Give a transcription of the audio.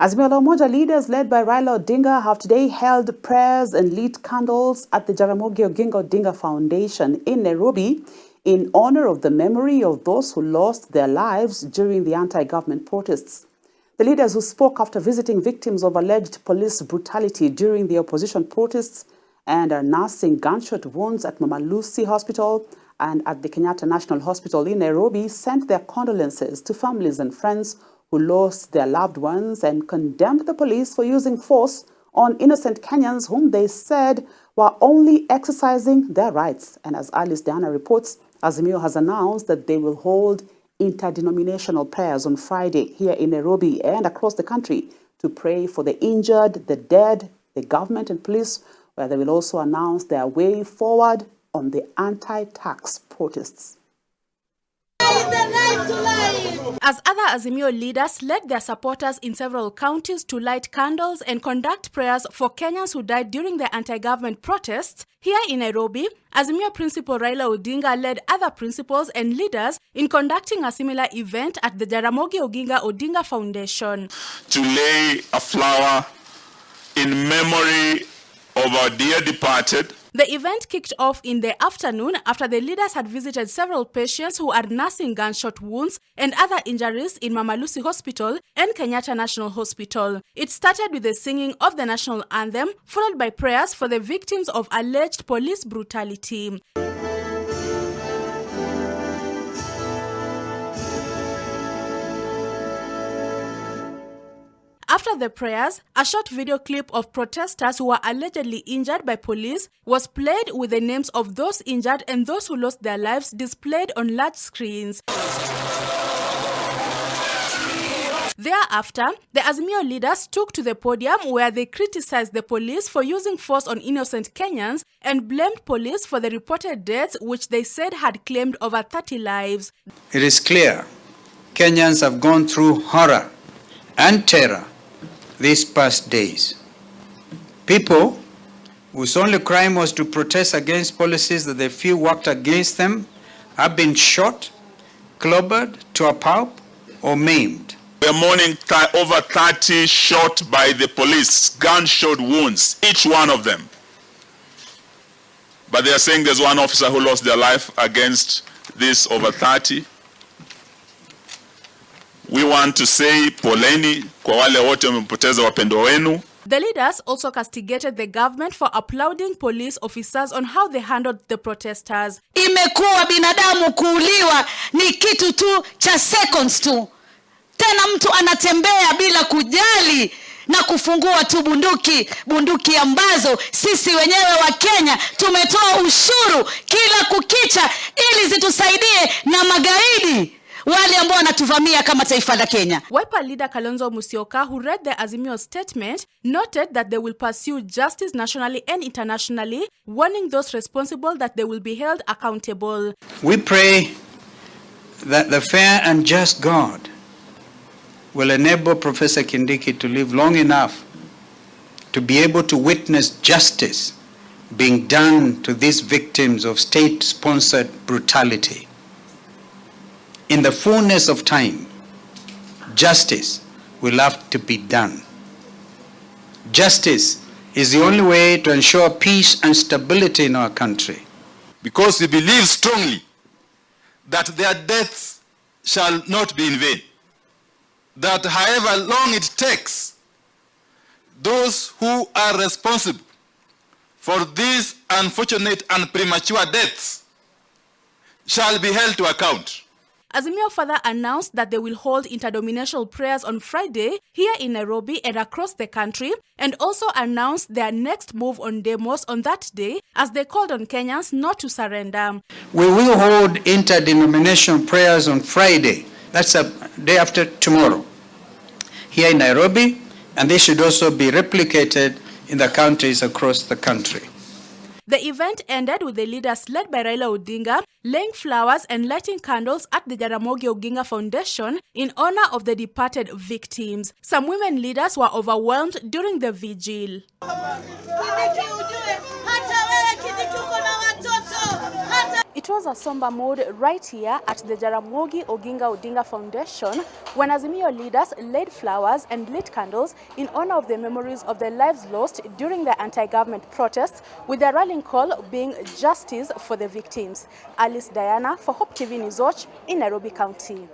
Azimio la Umoja leaders led by Raila Odinga have today held prayers and lit candles at the Jaramogi Oginga Odinga Foundation in Nairobi in honor of the memory of those who lost their lives during the anti-government protests. The leaders who spoke after visiting victims of alleged police brutality during the opposition protests and are nursing gunshot wounds at Mama Lucy Hospital and at the Kenyatta National Hospital in Nairobi sent their condolences to families and friends who lost their loved ones and condemned the police for using force on innocent Kenyans whom they said were only exercising their rights. And as Alice Diana reports, Azimio has announced that they will hold interdenominational prayers on Friday here in Nairobi and across the country to pray for the injured, the dead, the government and police, where they will also announce their way forward on the anti-tax protests. As other Azimio leaders led their supporters in several counties to light candles and conduct prayers for Kenyans who died during the anti-government protests, here in Nairobi, Azimio Principal Raila Odinga led other principals and leaders in conducting a similar event at the Jaramogi Oginga Odinga Foundation. To lay a flower in memory of our dear departed. The event kicked off in the afternoon after the leaders had visited several patients who are nursing gunshot wounds and other injuries in Mama Lucy Hospital and Kenyatta National Hospital. It started with the singing of the national anthem, followed by prayers for the victims of alleged police brutality. After the prayers, a short video clip of protesters who were allegedly injured by police was played with the names of those injured and those who lost their lives displayed on large screens. Thereafter, the Azimio leaders took to the podium where they criticized the police for using force on innocent Kenyans and blamed police for the reported deaths, which they said had claimed over 30 lives. It is clear Kenyans have gone through horror and terror these past days. People whose only crime was to protest against policies that they feel worked against them have been shot, clobbered to a pulp, or maimed. We are mourning over 30 shot by the police, gunshot wounds, each one of them. But they are saying there's one officer who lost their life against this over 30. We want to say poleni kwa wale wote wamepoteza wapendwa wenu. The leaders also castigated the government for applauding police officers on how they handled the protesters. Imekuwa binadamu kuuliwa ni kitu tu cha seconds tu. Tena mtu anatembea bila kujali na kufungua tu bunduki ambazo sisi wenyewe wa Kenya tumetoa ushuru kila kukicha ili zitusaidie na magaidi wale ambao wanatuvamia kama taifa la Kenya. Wiper leader Kalonzo Musyoka, who read the Azimio statement, noted that they will pursue justice nationally and internationally, warning those responsible that they will be held accountable. We pray that the fair and just God will enable Professor Kindiki to live long enough to be able to witness justice being done to these victims of state-sponsored brutality. In the fullness of time, justice will have to be done. Justice is the only way to ensure peace and stability in our country. Because we believe strongly that their deaths shall not be in vain. That however long it takes, those who are responsible for these unfortunate and premature deaths shall be held to account. Azimio further announced that they will hold interdenominational prayers on Friday here in Nairobi and across the country, and also announced their next move on demos on that day as they called on Kenyans not to surrender. We will hold interdenominational prayers on Friday, that's a day after tomorrow, here in Nairobi, and they should also be replicated in the counties across the country. The event ended with the leaders led by Raila Odinga laying flowers and lighting candles at the Jaramogi Oginga Foundation in honor of the departed victims. Some women leaders were overwhelmed during the vigil. It It was a somber mood right here at the Jaramogi Oginga Odinga Foundation when Azimio leaders laid flowers and lit candles in honor of the memories of the lives lost during the anti-government protests, with their rallying call being justice for the victims. Alice Diana for Hope TV News JOOH in Nairobi County.